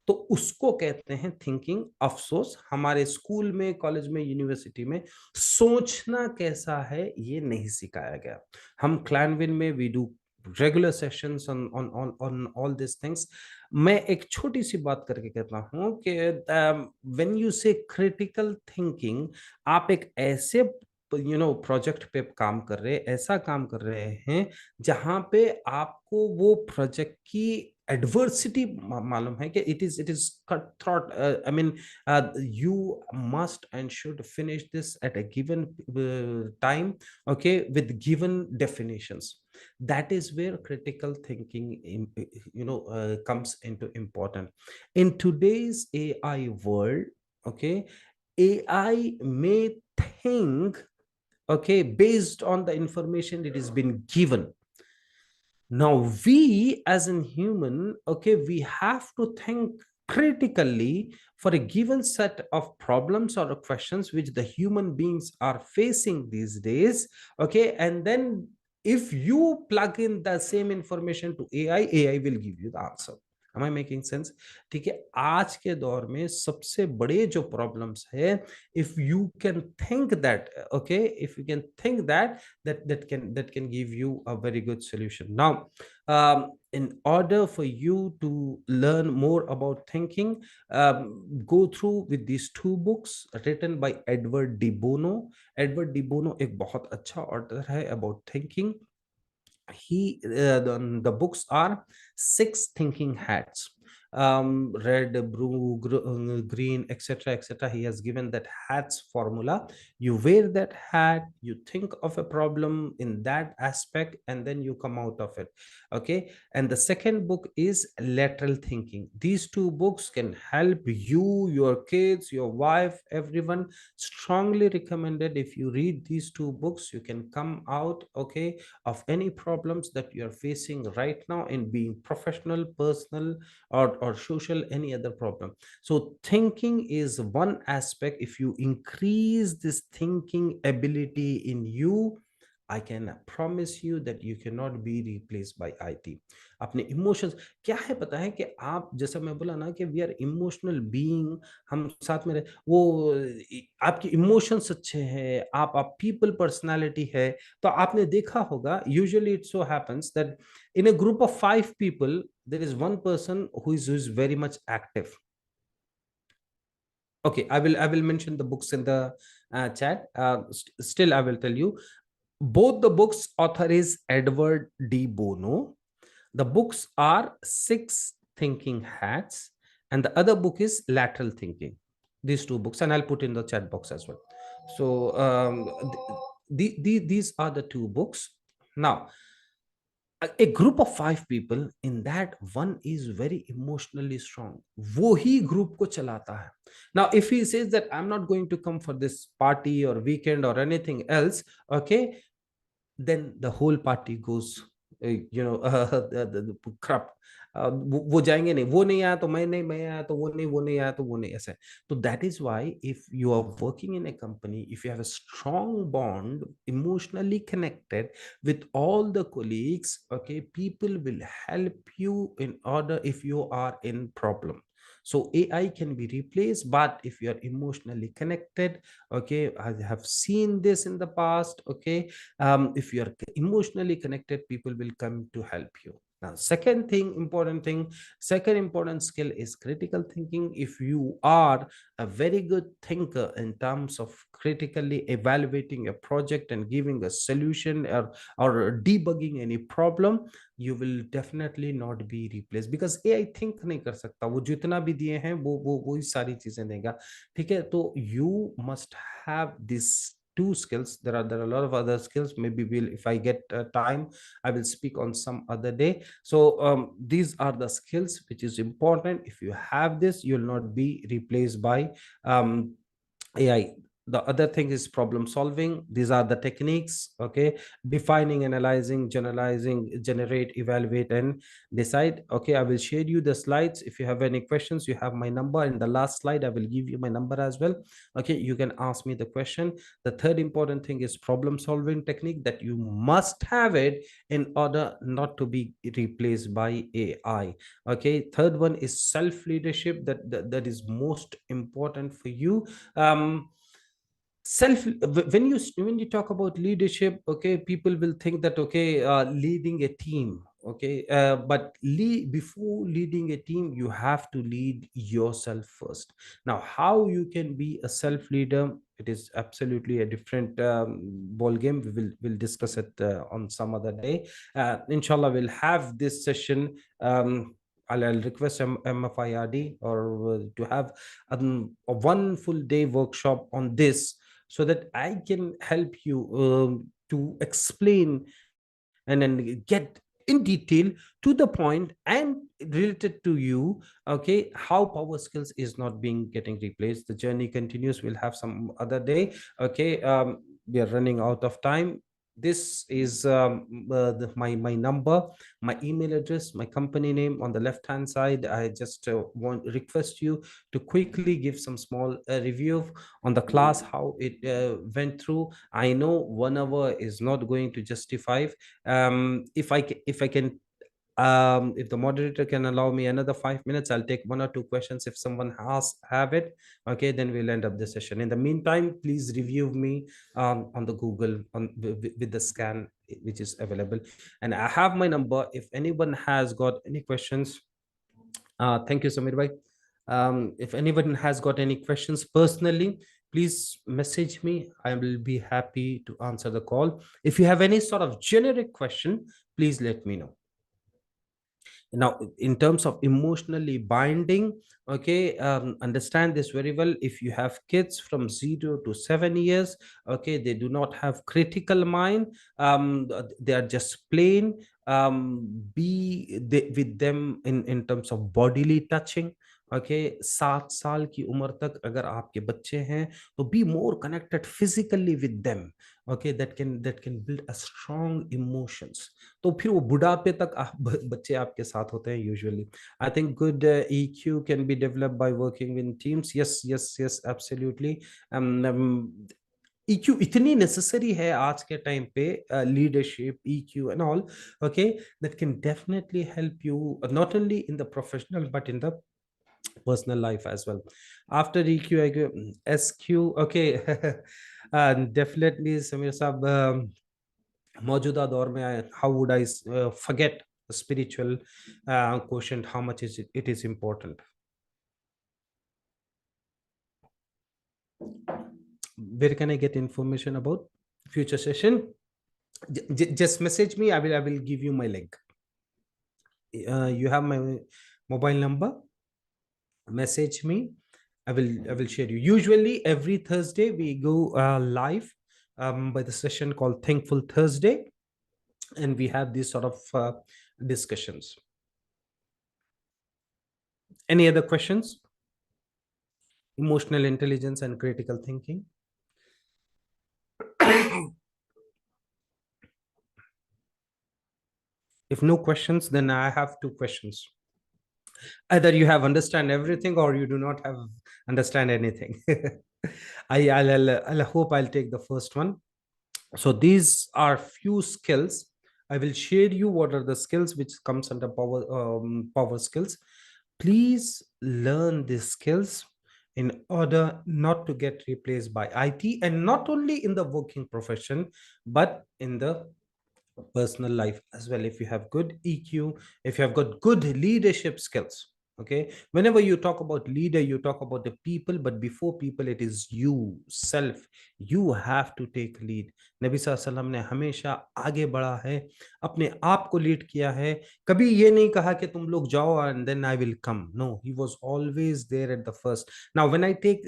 तो उसको कहते हैं thinking. अफसोस, हमारे school में, college में, university में सोचना कैसा है, ये नहीं सिखाया गया. हम क्लैनविन में we do regular sessions on all this things. मैं एक छोटी सी बात करके कहता हूं कि when you say critical thinking, आप एक ऐसे प्रोजेक्ट पे काम कर रहे हैं, ऐसा काम कर रहे हैं जहां पे आपको वो प्रोजेक्ट की एडवर्सिटी मालूम है कि it is cut throat, I mean you must and should finish this at a given time, okay, with given definitions. That is where critical thinking comes into important. In today's AI world, okay, AI may think, okay, based on the information it has been given. Now we as in human, okay, we have to think critically for a given set of problems or questions which the human beings are facing these days, okay, and then if you plug in the same information to AI will give you the answer. Am I making sense? ठीक है, आज के दौर में सबसे बड़े जो problems है, if you can think that, okay, if you can think that, that can give you a very good solution. Now, in order for you to learn more about thinking, go through with these two books written by Edward de Bono. Edward de Bono एक बहुत अच्छा author है about thinking. The books are Six Thinking Hats, red, blue, green, etc., etc. He has given that hats formula. You wear that hat, you think of a problem in that aspect, and then you come out of it. Okay. And the second book is Lateral Thinking. These two books can help you, your kids, your wife, everyone. Strongly recommended. If you read these two books, you can come out, okay, of any problems that you are facing right now in being professional, personal, or social, any other problem. So thinking is one aspect. If you increase this thinking ability in you, I can promise you that you cannot be replaced by IT. अपने emotions क्या है पता है कि आप, जैसा मैं बोला ना कि वी आर इमोशनल बीइंग, हम साथ में रहे, वो आपकी इमोशंस अच्छे हैं, आप पीपल पर्सनालिटी है, तो आपने देखा होगा usually it so happens that in a group of five people there is one person who is very much active. Okay, I will mention the books in the chat. Still I will tell you, both the books author is Edward de Bono. The books are Six Thinking Hats, and the other book is Lateral Thinking. These two books, and I'll put in the chat box as well. So these are the two books. Now, a group of five people, in that one is very emotionally strong, वो ही group को चलाता है. Now if he says that I'm not going to come for this party or weekend or anything else, okay, then the whole party goes, corrupt. वो जाएंगे नहीं, वो नहीं आया तो मैं नहीं, मैं आया तो वो नहीं, वो नहीं आया तो वो नहीं, ऐसे. तो that is why if you are working in a company, if you have a strong bond, emotionally connected with all the colleagues, okay, people will help you in order if you are in problem. So AI can be replaced, but if you are emotionally connected, okay, I have seen this in the past, okay, if you are emotionally connected, people will come to help you. Now, second important skill is critical thinking. If you are a very good thinker in terms of critically evaluating a project and giving a solution, or debugging any problem, you will definitely not be replaced, because AI think नहीं कर सकता, वो जितना भी दिए हैं वो ही सारी चीजें देगा. ठीक है, तो you must have this two skills. There are a lot of other skills. Maybe we'll, if I get time, I will speak on some other day. So these are the skills which is important. If you have this, you'll not be replaced by AI. The other thing is problem solving. These are the techniques, okay, defining, analyzing, generalizing, generate, evaluate, and decide. Okay, I will share you the slides. If you have any questions, you have my number. In the last slide, I will give you my number as well. Okay, you can ask me the question. The third important thing is problem solving technique, that you must have it in order not to be replaced by AI. Okay, third one is self leadership. That is most important for you. Self, when you talk about leadership, okay, people will think that, okay, leading a team, Okay, but before leading a team, you have to lead yourself first. Now, how you can be a self leader, it is absolutely a different ball game. We'll discuss it on some other day. Inshallah, we'll have this session. I'll request MFIRD or to have a one full day workshop on this, so that I can help you to explain and then get in detail to the point and related to you. Okay, how power skills is not being getting replaced. The journey continues. We'll have some other day. Okay, we are running out of time. This is my number, my email address, my company name on the left hand side. I just want request you to quickly give some small review on the class, how it went through. I know 1 hour is not going to justify. If I can, if the moderator can allow me another 5 minutes, I'll take one or two questions if someone has have it. Okay, then we'll end up the session. In the meantime, please review me on the Google on with the scan which is available, and I have my number. If anyone has got any questions, thank you, Samir bhai. If anyone has got any questions personally, please message me. I will be happy to answer the call. If you have any sort of generic question, please let me know. Now, in terms of emotionally binding, okay, understand this very well. If you have kids from 0 to 7 years, okay, they do not have critical mind. They are just plain. With them in terms of bodily touching. Okay 7 साल की उम्र तक अगर आपके बच्चे हैं, तो be more connected physically with them. Okay, that can build a strong emotions. तो फिर वो बुढ़ापे तक बच्चे आपके साथ होते हैं usually. I think good EQ can be developed by working with teams. Yes yes yes, absolutely. EQ इतनी नेसेसरी है आज के टाइम पे, leadership, EQ and all. Okay, that can definitely help you not only in the professional but in the personal life as well. After EQ, I go SQ. Okay, definitely, Samir Saab. मौजूदा दौर में how would I forget the spiritual quotient? How much is it is important? Where can I get information about future session? Just message me. I will give you my link. You have my mobile number. Message me. I will share you. Usually every Thursday we go live by the session called Thankful Thursday, and we have these sort of discussions. Any other questions? Emotional intelligence and critical thinking. If no questions, then I have two questions. Either you have understand everything or you do not have understand anything. I'll hope I'll take the first one. So these are few skills. I will share you what are the skills which comes under power skills. Please learn these skills in order not to get replaced by IT, and not only in the working profession but in the personal life as well. If you have good EQ, if you have got good leadership skills. Okay, whenever you talk about leader, you talk about the people, but before people it is you self. You have to take lead. नबी सल्लल्लाहु अलैहि वसल्लम ने हमेशा आगे बढ़ा है, अपने आप को लीड किया है. कभी ये नहीं कहा कि तुम लोग जाओ and then I will come. No, he was always there at the first. Now when I take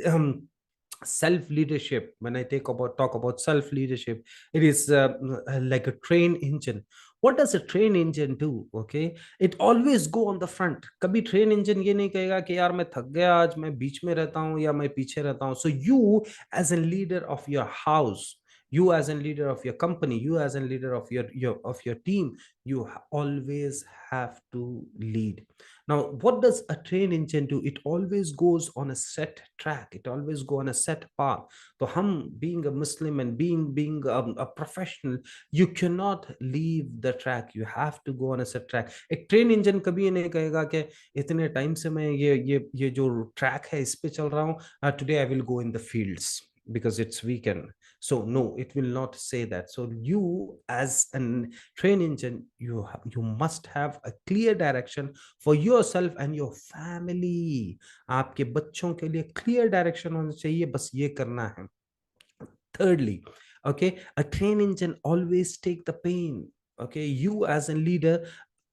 self leadership, when I talk about self leadership, it is like a train engine. What does a train engine do? Okay, it always go on the front. कभी train engine ये नहीं कहेगा कि यार मैं थक गया आज, मैं बीच में रहता हूँ या मैं पीछे रहता हूँ. So you as a leader of your house, you as a leader of your company, you as a leader of your team, you always have to lead. Now what does a train engine do? It always goes on a set track, it always go on a set path. So hum being a Muslim and being a professional, you cannot leave the track, you have to go on a set track. एक train engine कभी ये नहीं कहेगा कि इतने time से मैं ये जो ट्रैक है इस पे चल रहा हूँ, today I will go in the fields because it's weekend. So no, it will not say that. So you as an train engine, you must have a clear direction for yourself and your family. आपके बच्चों के लिए clear direction होना चाहिए, बस ये करना है. Thirdly, okay, a train engine always take the pain. Okay, you as a leader,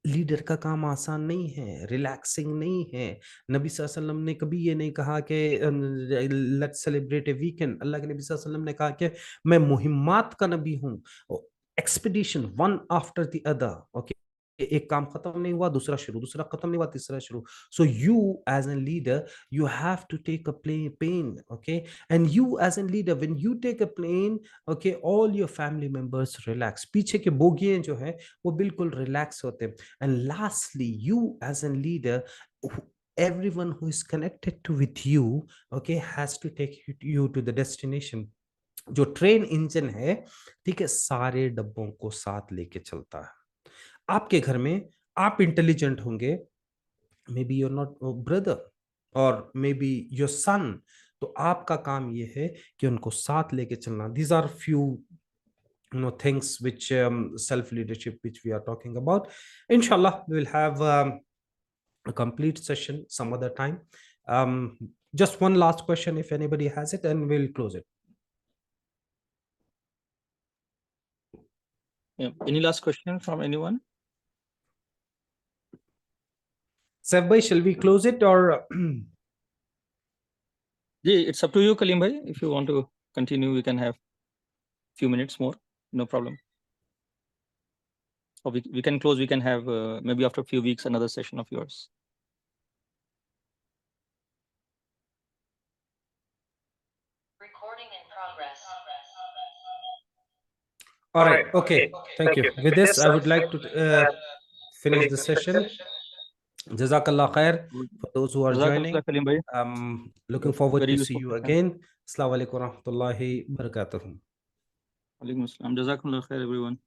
leader का काम आसान नहीं है, रिलैक्सिंग नहीं है. नबी सल्लल्लाहु अलैहि वसल्लम ने कभी ये नहीं कहा कि लेट्स सेलिब्रेट ए वीकेंड. अल्लाह के नबी सल्लल्लाहु अलैहि वसल्लम ने कहा कि मैं मुहिम्मात का नबी हूँ, expedition one after the other. Okay, एक काम खत्म नहीं हुआ दूसरा शुरू, दूसरा खत्म नहीं हुआ तीसरा शुरू. So you as an leader, you have to take a pain. Okay, and you as a leader, when you take a plane, okay, all your family members relax. पीछे के बोगियां जो है वो बिल्कुल रिलैक्स होते हैं. And lastly, you as a leader, everyone who is connected to with you, okay, has to take you to the destination. जो train engine है, ठीक है, सारे डब्बों को साथ लेके चलता है. आपके घर में आप इंटेलिजेंट होंगे, may be your not brother और मे बी योर सन, तो आपका काम ये है कि उनको साथ लेके चलना. These are few things which self leadership which we are talking about. Inshallah we will have a complete session some other time. um, just one last question if anybody has it, and we'll close it. Yeah. Any last question from anyone? Saif bhai, shall we close it or Yeah, it's up to you, Kaleem bhai. If you want to continue, we can have few minutes more. No problem. Or we can close. We can have maybe after a few weeks another session of yours. Recording in progress. all right, okay, thank you. With this I would like to finish the session. Jazakallah khair for those who are joining. Jazakallah, Kaleem bhai. Looking forward Very to see useful you session. again. Assalamu alaikum warahmatullahi wabarakatuh. Alaikum assalam. Jazakallah khair, everyone.